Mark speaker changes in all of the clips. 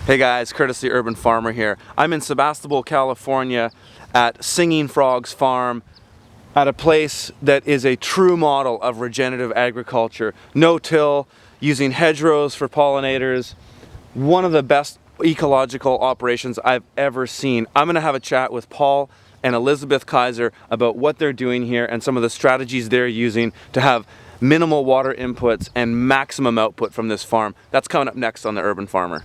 Speaker 1: Hey guys, Curtis the Urban Farmer here. I'm in Sebastopol, California at Singing Frogs Farm at a place that is a true model of regenerative agriculture. No-till, using hedgerows for pollinators. One of the best ecological operations I've ever seen. I'm gonna have a chat with Paul and Elizabeth Kaiser about what they're doing here and some of the strategies they're using to have minimal water inputs and maximum output from this farm. That's coming up next on The Urban Farmer.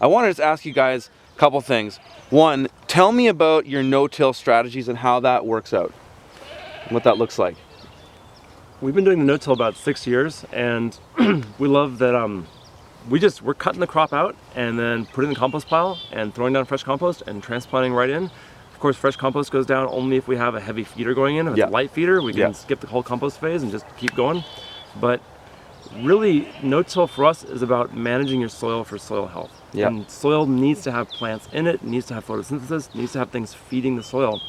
Speaker 1: I wanted to ask you guys a couple things. One, tell me about your no-till strategies and how that works out, what that looks like.
Speaker 2: We've been doing the no-till about 6 years, and we love that we're cutting the crop out and then putting in the compost pile and throwing down fresh compost and transplanting right in. Of course, fresh compost goes down only if we have a heavy feeder going in. If it's a light feeder, we can skip the whole compost phase and just keep going. But really, no-till for us is about managing your soil for soil health. And soil needs to have plants in it, needs to have photosynthesis, needs to have things feeding the soil.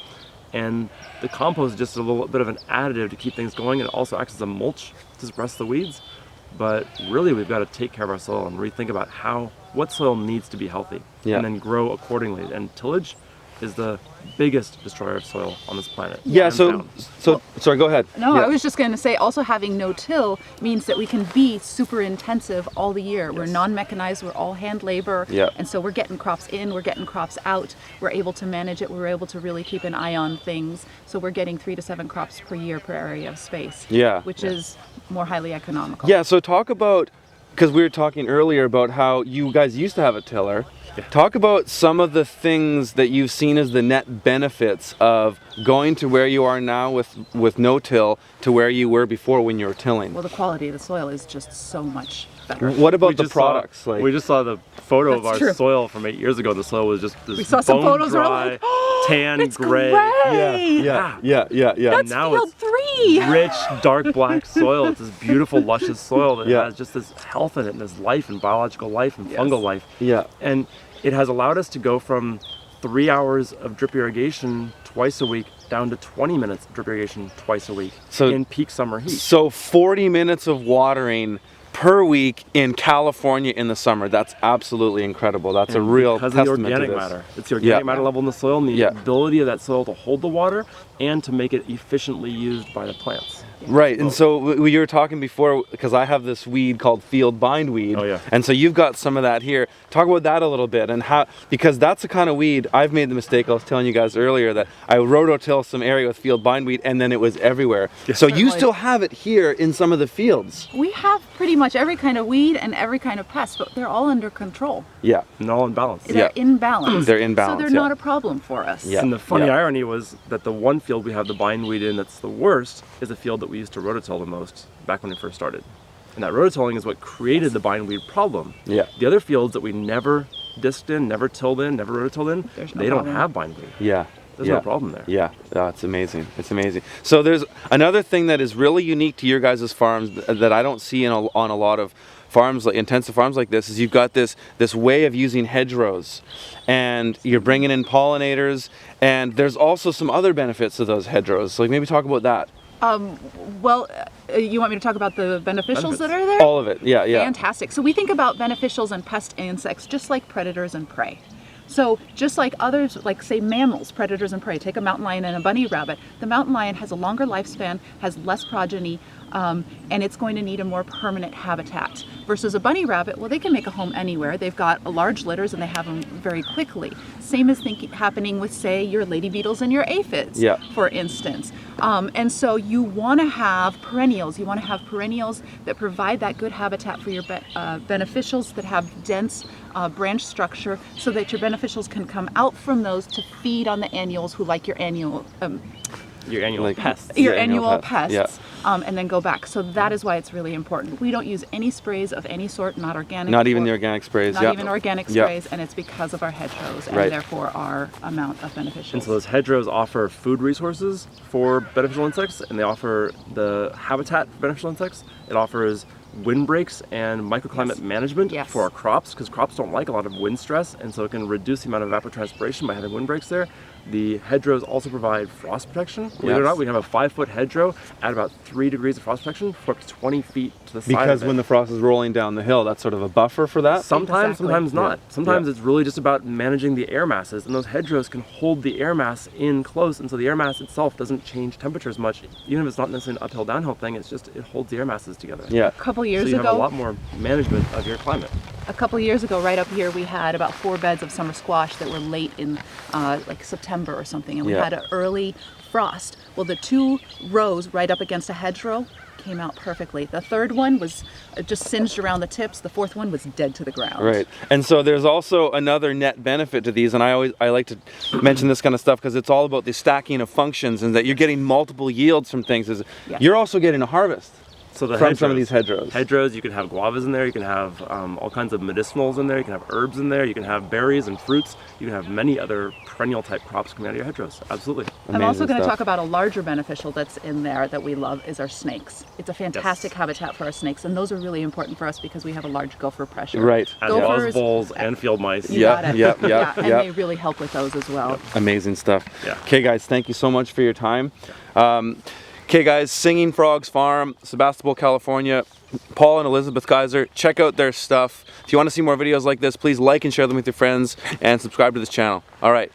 Speaker 2: And the compost is just a little bit of an additive to keep things going. It also acts as a mulch to suppress the weeds. But really, we've got to take care of our soil and rethink about what soil needs to be healthy and then grow accordingly. And tillage is the biggest destroyer of soil on this planet. Sorry, go ahead.
Speaker 3: No, I was just going to say, also having no-till means that we can be super intensive all the year. We're non-mechanized, we're all hand labor, and so we're getting crops in, we're getting crops out, we're able to manage it, we're able to really keep an eye on things, so we're getting 3 to 7 crops per year per area of space, which is more highly economical.
Speaker 1: Yeah, so talk about, because we were talking earlier about how you guys used to have a tiller. Talk about some of the things that you've seen as the net benefits of going to where you are now with no-till to where you were before when you were tilling.
Speaker 3: Well, the quality of the soil is just so much better.
Speaker 1: What about the products?
Speaker 2: We just saw the photo of our soil from 8 years ago. The soil was just this bone dry, tan, gray.
Speaker 1: Yeah.
Speaker 3: That's
Speaker 1: now
Speaker 3: field 3.
Speaker 2: Rich, dark black soil. It's this beautiful, luscious soil that has just this health in it, and this life, and biological life, and fungal life. And it has allowed us to go from 3 hours of drip irrigation twice a week down to 20 minutes of drip irrigation twice a week in peak summer heat.
Speaker 1: So 40 minutes of watering per week in California in the summer. That's absolutely incredible. That's a real testament to this.
Speaker 2: Because of the organic matter. It's the organic matter level in the soil and the ability of that soil to hold the water and to make it efficiently used by the plants.
Speaker 1: Right, and so you were talking before, because I have this weed called field bindweed, and so you've got some of that here. Talk about that a little bit, and how, because that's the kind of weed, I've made the mistake, I was telling you guys earlier, that I rototill some area with field bindweed and then it was everywhere. So you still have it here in some of the fields.
Speaker 3: We have pretty much every kind of weed and every kind of pest, but they're all under control.
Speaker 2: And all in balance.
Speaker 3: They're in balance.
Speaker 1: They're in balance,
Speaker 3: so they're not a problem for us.
Speaker 2: And the funny irony was that the one field we have the bindweed in that's the worst is a field that we used to rototill the most back when we first started. And that rototilling is what created the bindweed problem. The other fields that we never disked in, never tilled in, never rototilled in, they don't have bindweed. There's no problem there.
Speaker 1: It's amazing. It's amazing. So there's another thing that is really unique to your guys' farms that I don't see on a lot of farms, like intensive farms like this, is you've got this way of using hedgerows, and you're bringing in pollinators, and there's also some other benefits to those hedgerows. So maybe talk about that.
Speaker 3: You want me to talk about the beneficials that are there?
Speaker 1: All of it,
Speaker 3: Fantastic. So we think about beneficials and pest insects just like predators and prey. So just like others, like say mammals, predators and prey, take a mountain lion and a bunny rabbit. The mountain lion has a longer lifespan, has less progeny, and it's going to need a more permanent habitat. Versus a bunny rabbit, well, they can make a home anywhere. They've got large litters and they have them very quickly. Same as happening with, say, your lady beetles and your aphids, for instance. And so you want to have perennials. You want to have perennials that provide that good habitat for your beneficials, that have dense branch structure, so that your beneficials can come out from those to feed on the annuals who like your annual
Speaker 2: pests.
Speaker 3: Your annual pests. and then go back. So that is why it's really important. We don't use any sprays of any sort, not organic.
Speaker 1: Not even the organic sprays.
Speaker 3: Not even organic
Speaker 1: Yep.
Speaker 3: sprays, and it's because of our hedgerows and
Speaker 1: Right.
Speaker 3: therefore our amount of beneficials.
Speaker 2: And so those hedgerows offer food resources for beneficial insects, and they offer the habitat for beneficial insects. It offers windbreaks and microclimate management
Speaker 3: Yes.
Speaker 2: for our crops, because crops don't like a lot of wind stress, and so it can reduce the amount of evapotranspiration by having windbreaks there. The hedgerows also provide frost protection. Believe it or
Speaker 1: Yes.
Speaker 2: not, we have a 5-foot hedgerow at about 3 degrees of frost protection for up to 20 feet to the side
Speaker 1: Because
Speaker 2: of it.
Speaker 1: when the frost is rolling down the hill, that's sort of a buffer for that.
Speaker 2: Sometimes,
Speaker 3: Exactly.
Speaker 2: sometimes not.
Speaker 1: Yeah.
Speaker 2: Sometimes
Speaker 1: Yeah.
Speaker 2: it's really just about managing the air masses, and those hedgerows can hold the air mass in close, and so the air mass itself doesn't change temperatures much. Even if it's not necessarily an uphill-downhill thing, it's just it holds the air masses together.
Speaker 1: Yeah.
Speaker 3: A couple
Speaker 2: So
Speaker 3: years
Speaker 2: you have a
Speaker 3: ago,
Speaker 2: lot more management of your climate.
Speaker 3: right up here, we had about 4 beds of summer squash that were late in like September or something, and we
Speaker 1: Yeah.
Speaker 3: had an early frost. Well, the 2 rows right up against a hedgerow came out perfectly. The 3rd one was just singed around the tips. The 4th one was dead to the ground.
Speaker 1: Right. And so there's also another net benefit to these, and I like to mention this kind of stuff because it's all about the stacking of functions and that you're getting multiple yields from things.
Speaker 3: Yes.
Speaker 1: You're also getting a harvest.
Speaker 2: So the
Speaker 1: From some of these hedgerows.
Speaker 2: Hedgerows, you can have guavas in there, you can have all kinds of medicinals in there, you can have herbs in there, you can have berries and fruits, you can have many other perennial type crops coming out of your hedgerows. Absolutely.
Speaker 3: I'm also
Speaker 1: Amazing
Speaker 3: going to
Speaker 1: stuff.
Speaker 3: talk about a larger beneficial that's in there that we love is our snakes. It's a fantastic
Speaker 2: Yes.
Speaker 3: habitat for our snakes, and those are really important for us because we have a large gopher pressure.
Speaker 1: Right.
Speaker 2: As well as
Speaker 3: Gophers-
Speaker 2: voles and field mice.
Speaker 3: You
Speaker 1: Yeah,
Speaker 3: got it.
Speaker 1: yeah, yeah,
Speaker 3: yeah, and
Speaker 1: yeah.
Speaker 3: they really help with those as well.
Speaker 1: Amazing stuff.
Speaker 2: Yeah.
Speaker 1: Okay, guys, thank you so much for your time. Okay, guys, Singing Frogs Farm, Sebastopol, California. Paul and Elizabeth Geyser, check out their stuff. If you want to see more videos like this, please like and share them with your friends and subscribe to this channel. All right.